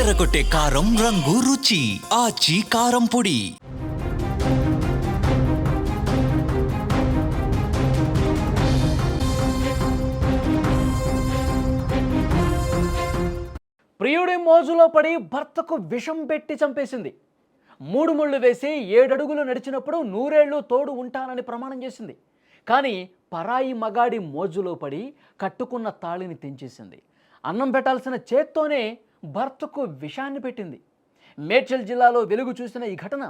అదరగొట్టే కారం రంగు రుచి ఆచి కారం పొడి. ప్రియుడి మోజులో పడి భర్తకు విషం పెట్టి చంపేసింది. 3 ముళ్ళు వేసి 7 అడుగులు నడిచినప్పుడు 100 ఏళ్ళు తోడు ఉంటానని ప్రమాణం చేసింది. కానీ పరాయి మగాడి మోజులో పడి కట్టుకున్న తాళిని తెంచేసింది. అన్నం పెట్టాల్సిన చేత్తోనే భర్తకు విషాన్ని పెట్టింది. మేడ్చల్ జిల్లాలో వెలుగు చూసిన ఈ ఘటన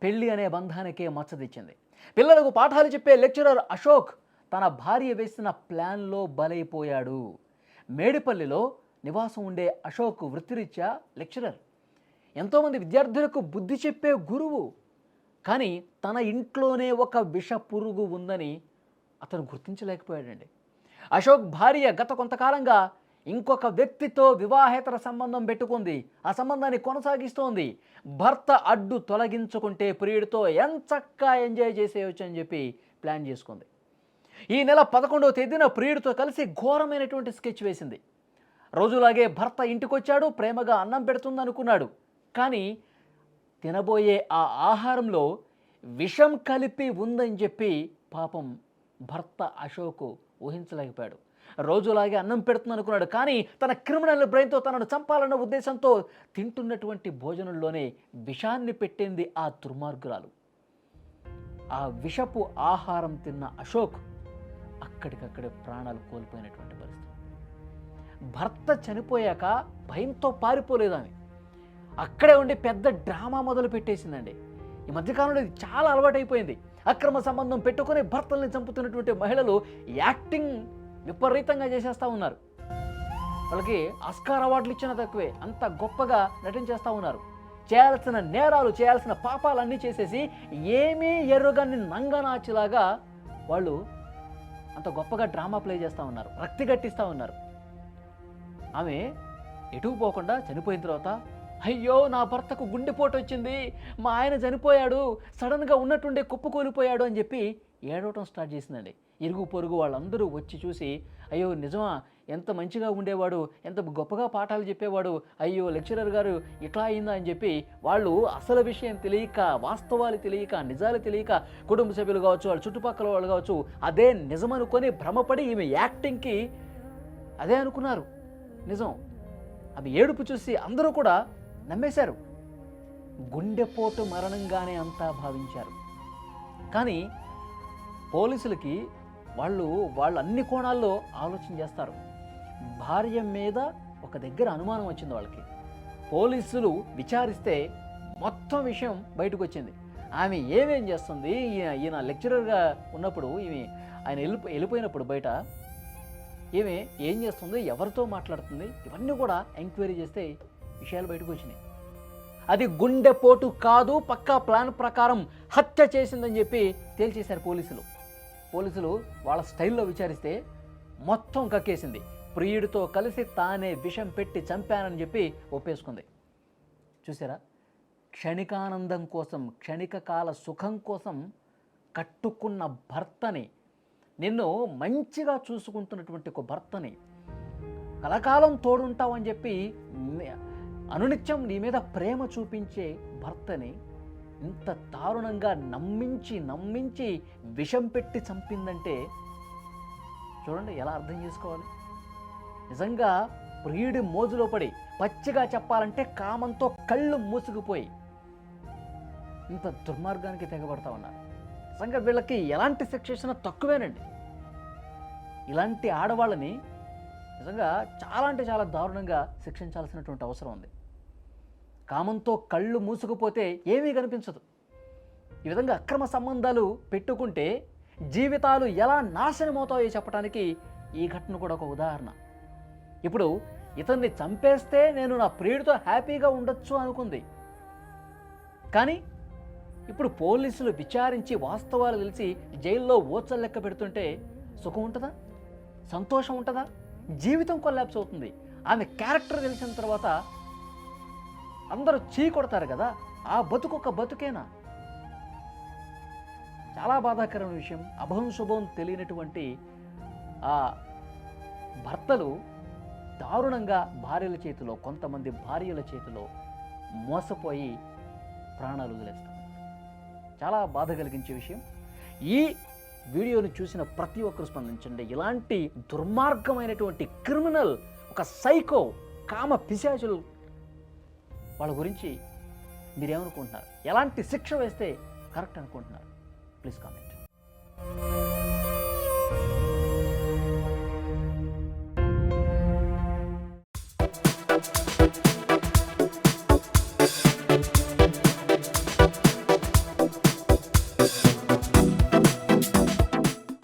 పెళ్లి అనే బంధానికే మచ్చ తెచ్చింది. పిల్లలకు పాఠాలు చెప్పే లెక్చరర్ అశోక్ తన భార్య వేసిన ప్లాన్లో బలైపోయాడు. మేడిపల్లిలో నివాసం ఉండే అశోక్ వృత్తిరీత్యా లెక్చరర్, ఎంతోమంది విద్యార్థులకు బుద్ధి చెప్పే గురువు. కానీ తన ఇంట్లోనే ఒక విష పురుగు ఉందని అతను గుర్తించలేకపోయాడండి. అశోక్ భార్య గత కొంతకాలంగా ఇంకొక వ్యక్తితో వివాహేతర సంబంధం పెట్టుకుంది. ఆ సంబంధాన్ని కొనసాగిస్తోంది. భర్త అడ్డు తొలగించుకుంటే ప్రియుడితో ఎంచక్కా ఎంజాయ్ చేసేయచ్చు అని చెప్పి ప్లాన్ చేసుకుంది. ఈ నెల 11వ తేదీన ప్రియుడితో కలిసి ఘోరమైనటువంటి స్కెచ్ వేసింది. రోజులాగే భర్త ఇంటికొచ్చాడు, ప్రేమగా అన్నం పెడుతుందనుకున్నాడు. కానీ తినబోయే ఆ ఆహారంలో విషం కలిపి ఉందని చెప్పి పాపం భర్త అశోక్ ఊహించలేకపోయాడు. రోజులాగే అన్నం పెడుతుందనుకున్నాడు. కానీ తన క్రిమినల్ బ్రెయిన్తో తనను చంపాలన్న ఉద్దేశంతో తింటున్నటువంటి భోజనంలోనే విషాన్ని పెట్టింది ఆ దుర్మార్గురాలు. ఆ విషపు ఆహారం తిన్న అశోక్ అక్కడికక్కడే ప్రాణాలు కోల్పోయినటువంటి పరిస్థితి. భర్త చనిపోయాక భయంతో పారిపోలేదు ఆమె. అక్కడే ఉండి పెద్ద డ్రామా మొదలు పెట్టేసిందండి. ఈ మధ్యకాలంలో ఇది చాలా అలవాటైపోయింది. అక్రమ సంబంధం పెట్టుకుని భర్తల్ని చంపుతున్నటువంటి మహిళలు యాక్టింగ్ విపరీతంగా చేసేస్తూ ఉన్నారు. వాళ్ళకి ఆస్కార్ అవార్డులు ఇచ్చిన తక్కువే, అంత గొప్పగా నటించేస్తూ ఉన్నారు. చేయాల్సిన నేరాలు, చేయాల్సిన పాపాలన్నీ చేసేసి ఏమీ ఎర్రగాన్ని నంగనాచిలాగా వాళ్ళు అంత గొప్పగా డ్రామా ప్లే చేస్తూ ఉన్నారు, రక్తి గట్టిస్తూ ఉన్నారు. ఆమె ఎటుకు పోకుండా చనిపోయిన తర్వాత అయ్యో నా భర్తకు గుండెపోటు వచ్చింది, మా ఆయన చనిపోయాడు, సడన్గా ఉన్నట్టుండే కుప్పకూలిపోయాడు అని చెప్పి ఏడవటం స్టార్ట్ చేసిందండి. ఇరుగు పొరుగు వాళ్ళందరూ వచ్చి చూసి అయ్యో నిజమా, ఎంత మంచిగా ఉండేవాడు, ఎంత గొప్పగా పాఠాలు చెప్పేవాడు, అయ్యో లెక్చరర్ గారు ఇట్లా అయిందా అని చెప్పి వాళ్ళు అసలు విషయం తెలియక, వాస్తవాలు తెలియక, నిజాలు తెలియక కుటుంబ సభ్యులు కావచ్చు, వాళ్ళ చుట్టుపక్కల వాళ్ళు కావచ్చు అదే నిజమనుకొని భ్రమపడి ఈమె యాక్టింగ్కి అదే అనుకున్నారు నిజం. ఆమె ఏడుపు చూసి అందరూ కూడా నమ్మేశారు. గుండెపోటు మరణంగానే అంతా భావించారు. కానీ పోలీసులకి వాళ్ళు అన్ని కోణాల్లో ఆలోచన చేస్తారు. భార్య మీద ఒక దగ్గర అనుమానం వచ్చింది వాళ్ళకి. పోలీసులు విచారిస్తే మొత్తం విషయం బయటకు వచ్చింది. ఆమె ఏమేం చేస్తుంది, ఈయన లెక్చరర్గా ఉన్నప్పుడు ఆయన వెళ్ళిపోయినప్పుడు బయట ఈమె ఏం చేస్తుంది, ఎవరితో మాట్లాడుతుంది, ఇవన్నీ కూడా ఎంక్వైరీ చేస్తే విషయాలు బయటకు వచ్చినాయి. అది గుండెపోటు కాదు, పక్కా ప్లాన్ ప్రకారం హత్య చేసిందని చెప్పి తేల్చేశారు పోలీసులు వాళ్ళ స్టైల్లో విచారిస్తే మొత్తం కక్కేసింది. ప్రియుడితో కలిసి తానే విషం పెట్టి చంపానని చెప్పి ఒప్పేసుకుంది. చూసారా, క్షణికానందం కోసం, క్షణిక కాల సుఖం కోసం కట్టుకున్న భర్తని, నిన్ను మంచిగా చూసుకుంటున్నటువంటి ఒక భర్తని, కలకాలం తోడుంటావని చెప్పి అనునిత్యం నీ మీద ప్రేమ చూపించే భర్తని ఇంత దారుణంగా నమ్మించి విషం పెట్టి చంపిందంటే చూడండి ఎలా అర్థం చేసుకోవాలి. నిజంగా ప్రియుడి మోజులో పడి, పచ్చిగా చెప్పాలంటే కామంతో కళ్ళు మూసుకుపోయి ఇంత దుర్మార్గానికి తెగబడతా ఉన్నారు. నిజంగా వీళ్ళకి ఎలాంటి శిక్షణ తక్కువేనండి. ఇలాంటి ఆడవాళ్ళని నిజంగా చాలా అంటే చాలా దారుణంగా శిక్షించాల్సినటువంటి అవసరం ఉంది. కామంతో కళ్ళు మూసుకుపోతే ఏమీ కనిపించదు. ఈ విధంగా అక్రమ సంబంధాలు పెట్టుకుంటే జీవితాలు ఎలా నాశనమవుతాయో చెప్పడానికి ఈ ఘటన కూడా ఒక ఉదాహరణ. ఇప్పుడు ఇతన్ని చంపేస్తే నేను నా ప్రియుడితో హ్యాపీగా ఉండొచ్చు అనుకుంది. కానీ ఇప్పుడు పోలీసులు విచారించి వాస్తవాలు తెలిసి జైల్లో ఓచలు లెక్క పెడుతుంటే సుఖం ఉంటుందా, సంతోషం ఉంటుందా? జీవితం కొల్లాప్స్ అవుతుంది. ఆమె క్యారెక్టర్ తెలిసిన తర్వాత అందరూ చీ కొడతారు కదా, ఆ బతుకొక బతుకేనా? చాలా బాధాకరమైన విషయం. అభం శుభం తెలియనటువంటి ఆ భర్తలు దారుణంగా భార్యల చేతిలో, కొంతమంది భార్యల చేతిలో మోసపోయి ప్రాణాలు వదిలేస్తాం. చాలా బాధ కలిగించే విషయం. ఈ వీడియోను చూసిన ప్రతి ఒక్కరు స్పందించండి. ఇలాంటి దుర్మార్గమైనటువంటి క్రిమినల్, ఒక సైకో, కామ పిశాచులు వాళ్ళ గురించి మీరేమనుకుంటున్నారు? ఎలాంటి శిక్ష వేస్తే కరెక్ట్ అనుకుంటున్నారు? Please comment.